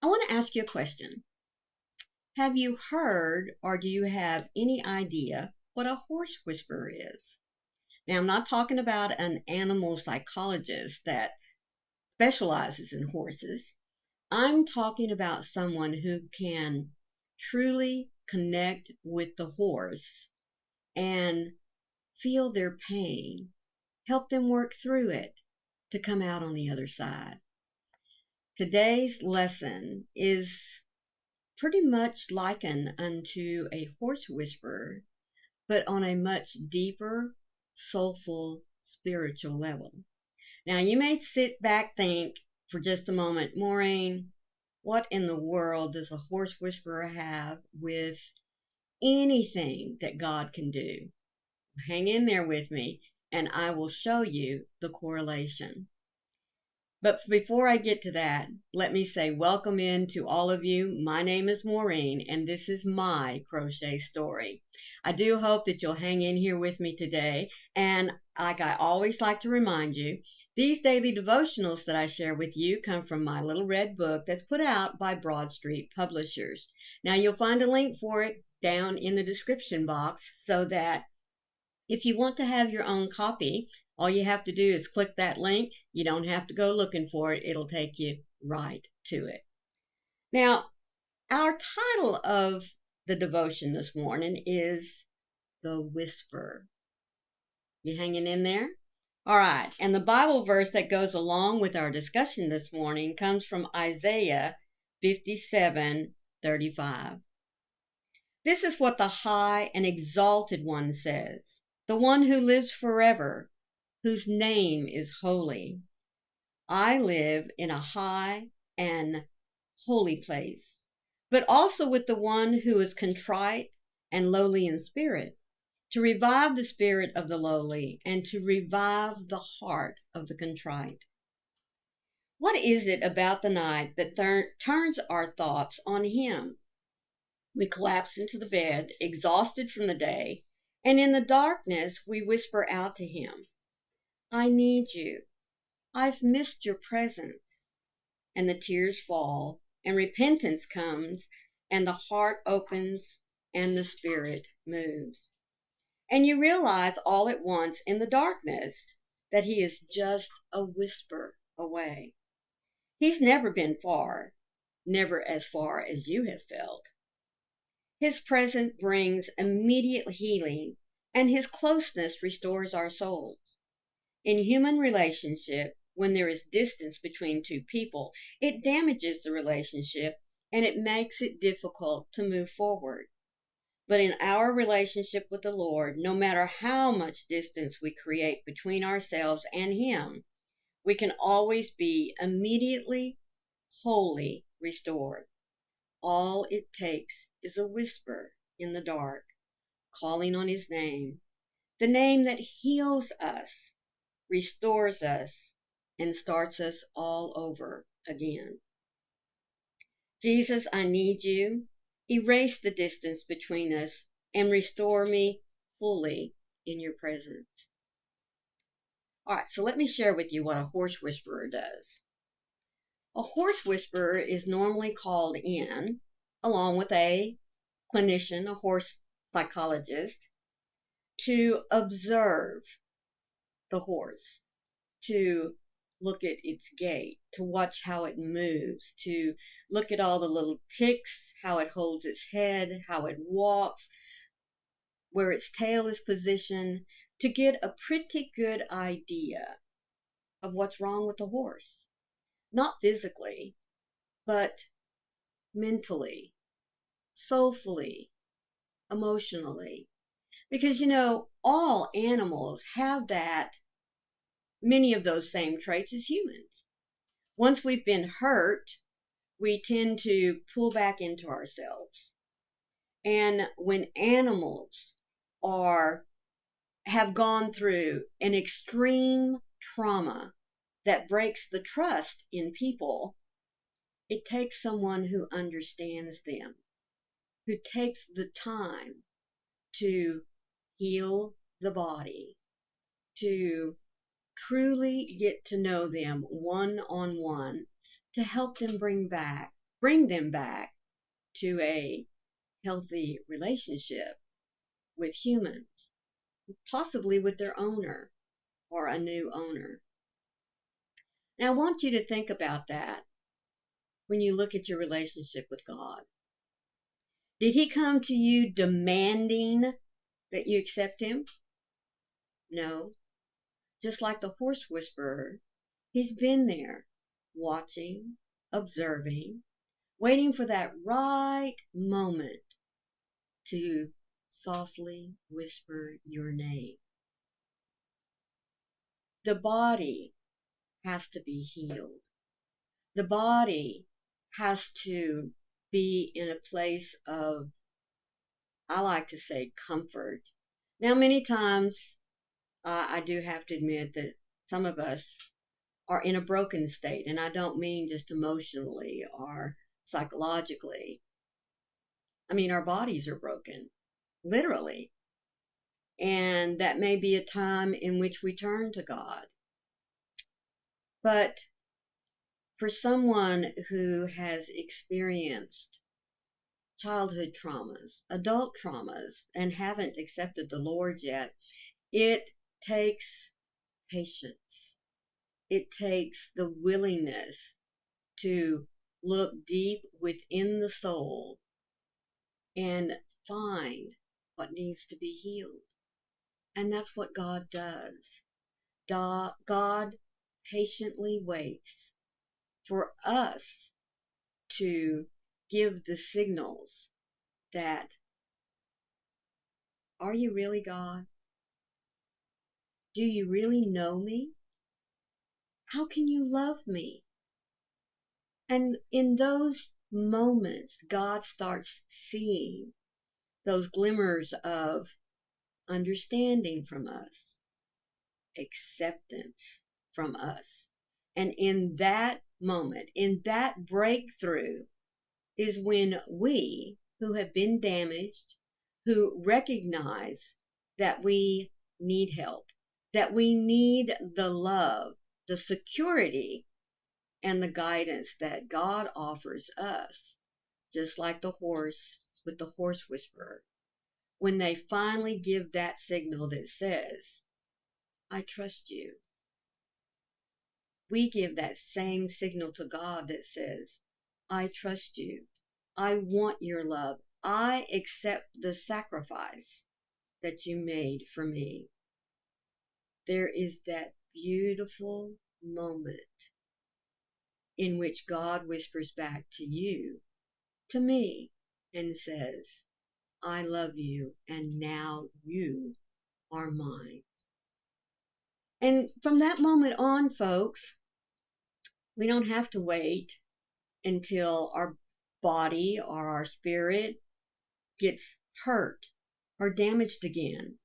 I want to ask you a question. Have you heard or do you have any idea what a horse whisperer is? Now, I'm not talking about an animal psychologist that specializes in horses. I'm talking about someone who can truly connect with the horse and feel their pain, help them work through it to come out on the other side. Today's lesson is pretty much likened unto a horse whisperer, but on a much deeper, soulful, spiritual level. Now, you may sit back, think for just a moment, Maureen, what in the world does a horse whisperer have with anything that God can do? Hang in there with me, and I will show you the correlation. But before I get to that, let me say welcome in to all of you. My name is Maureen, and this is my crochet story. I do hope that you'll hang in here with me today. And like I always like to remind you, these daily devotionals that I share with you come from my little red book that's put out by Broad Street Publishers. Now, you'll find a link for it down in the description box so that if you want to have your own copy, all you have to do is click that link. You don't have to go looking for it. It'll take you right to it. Now, our title of the devotion this morning is The Whisper. You hanging in there? All right. And the Bible verse that goes along with our discussion this morning comes from Isaiah 57:35. This is what the high and exalted one says, the one who lives forever, whose name is holy. I live in a high and holy place, but also with the one who is contrite and lowly in spirit, to revive the spirit of the lowly and to revive the heart of the contrite. What is it about the night that turns our thoughts on him? We collapse into the bed, exhausted from the day, and in the darkness we whisper out to him, I need you. I've missed your presence. And the tears fall, and repentance comes, and the heart opens, and the spirit moves. And you realize all at once in the darkness that he is just a whisper away. He's never been far, never as far as you have felt. His presence brings immediate healing, and his closeness restores our souls. In human relationship, when there is distance between two people, it damages the relationship and it makes it difficult to move forward. But in our relationship with the Lord, no matter how much distance we create between ourselves and him, we can always be immediately, wholly restored. All it takes is a whisper in the dark, calling on his name, the name that heals us, restores us, and starts us all over again. Jesus, I need you. Erase the distance between us and restore me fully in your presence. All right, so let me share with you what a horse whisperer does. A horse whisperer is normally called in, along with a clinician, a horse psychologist, to observe the horse, to look at its gait, to watch how it moves, to look at all the little ticks, how it holds its head, how it walks, where its tail is positioned, to get a pretty good idea of what's wrong with the horse. Not physically, but mentally, soulfully, emotionally. Because, all animals have many of those same traits as humans. Once we've been hurt, we tend to pull back into ourselves. And when animals have gone through an extreme trauma that breaks the trust in people, it takes someone who understands them, who takes the time to heal the body, to truly get to know them one-on-one, to help them bring back bring them back to a healthy relationship with humans, possibly with their owner or a new owner. Now, I want you to think about that when you look at your relationship with God. Did he come to you demanding that you accept him? No. Just like the horse whisperer, he's been there, watching, observing, waiting for that right moment to softly whisper your name. The body has to be healed. The body has to be in a place of, I like to say, comfort. Now, many times I do have to admit that some of us are in a broken state, and I don't mean just emotionally or psychologically. I mean, our bodies are broken, literally. And that may be a time in which we turn to God. But for someone who has experienced childhood traumas, adult traumas, and haven't accepted the Lord yet, it takes patience. It takes the willingness to look deep within the soul and find what needs to be healed. And that's what God does. God patiently waits for us to give the signals that, are you really God? Do you really know me? How can you love me? And in those moments, God starts seeing those glimmers of understanding from us, acceptance from us. And in that moment, in that breakthrough, is when we, who have been damaged, who recognize that we need help, that we need the love, the security, and the guidance that God offers us, just like the horse with the horse whisperer. When they finally give that signal that says, I trust you, we give that same signal to God that says, I trust you. I want your love. I accept the sacrifice that you made for me. There is that beautiful moment in which God whispers back to you, to me, and says, I love you, and now you are mine. And from that moment on, folks, we don't have to wait until our body or our spirit gets hurt or damaged again.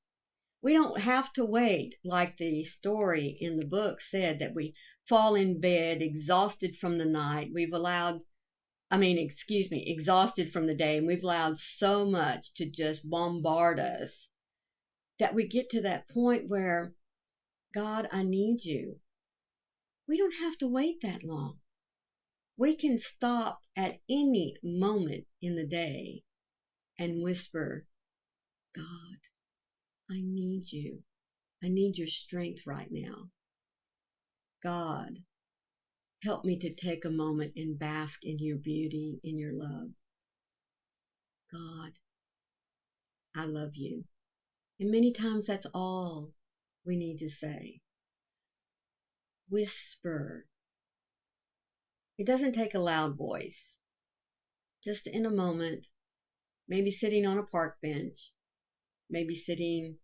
We don't have to wait, like the story in the book said, that we fall in bed exhausted from the night. Exhausted from the day, and we've allowed so much to just bombard us that we get to that point where, God, I need you. We don't have to wait that long. We can stop at any moment in the day and whisper, God, I need you. I need your strength right now. God, help me to take a moment and bask in your beauty, in your love. God, I love you. And many times that's all we need to say. Whisper. It doesn't take a loud voice. Just in a moment, maybe sitting on a park bench, maybe sitting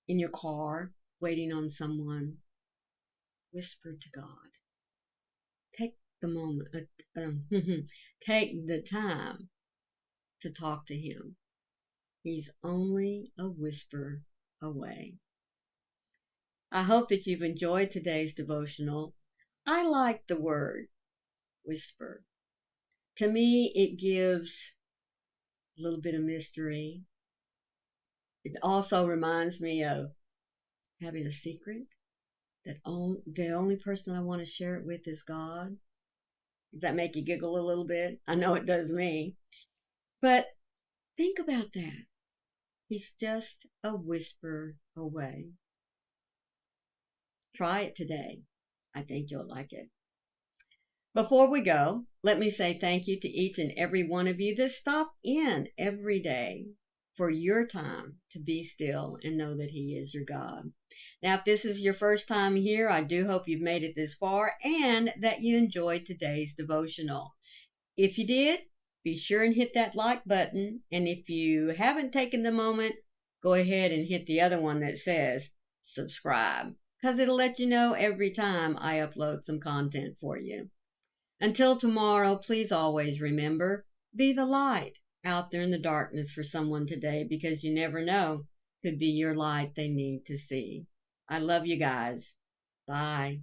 in your car, waiting on someone. Whisper to God. Take the moment, take the time to talk to him. He's only a whisper away. I hope that you've enjoyed today's devotional. I like the word whisper. To me, it gives a little bit of mystery. It also reminds me of having a secret that the only person I want to share it with is God. Does that make you giggle a little bit? I know it does me. But think about that. He's just a whisper away. Try it today. I think you'll like it. Before we go, let me say thank you to each and every one of you that stop in every day for your time to be still and know that He is your God. Now, if this is your first time here, I do hope you've made it this far and that you enjoyed today's devotional. If you did, be sure and hit that like button. And if you haven't taken the moment, go ahead and hit the other one that says subscribe, because it'll let you know every time I upload some content for you. Until tomorrow, please always remember, be the light out there in the darkness for someone today, because you never know, could be your light they need to see. I love you guys. Bye.